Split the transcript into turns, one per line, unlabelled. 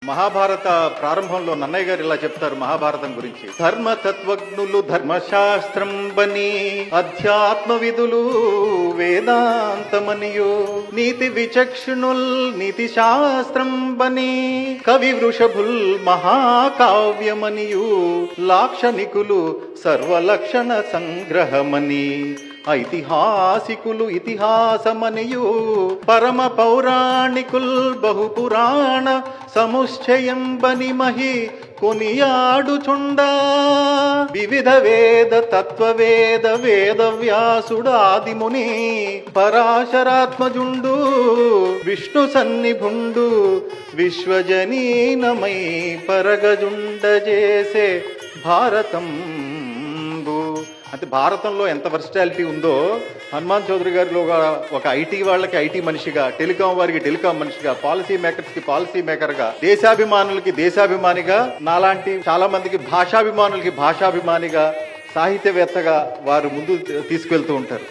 మహాభారత ప్రారంభంలో నన్నయ్య గారు ఇలా చెప్తారు మహాభారతం గురించి. ధర్మతత్వజ్ఞులు ధర్మశాస్త్రం బని, అధ్యాత్మ విధులు వేదాంతమనియో, నీతి విచక్షణుల్ నీతి శాస్త్రం బని, కవి వృషభుల్ మహాకావ్యమనియు, లాక్షణికులు సర్వలక్షణ సంగ్రహమని, ఐతిహాసికులు ఇతిహాసమనియు, పరమ పౌరాణికుల్ బహుపురాణ సముశ్చయం బని మహి కొనియాడుచుండా, వివిధ వేద తత్వవేద వేద వ్యాసుడాదిముని, పరాశరాత్మజుండు విష్ణు సన్నిభుండు, విశ్వజనీనమై పరగజుండజేసే భారతం. అంటే భారతంలో ఎంత వర్సిటాలిటీ ఉందో హనుమాన్ చౌదరి గారిలో ఒక ఐటీ వాళ్ళకి ఐటీ మనిషిగా, టెలికాం వారికి టెలికాం మనిషిగా, పాలసీ మేకర్స్ కి పాలసీ మేకర్ గా, దేశాభిమానులకి దేశాభిమానిగా, నాలాంటి చాలా మందికి భాషాభిమానులకి భాషాభిమానిగా, సాహిత్యవేత్తగా వారు ముందు తీసుకెళ్తూ ఉంటారు.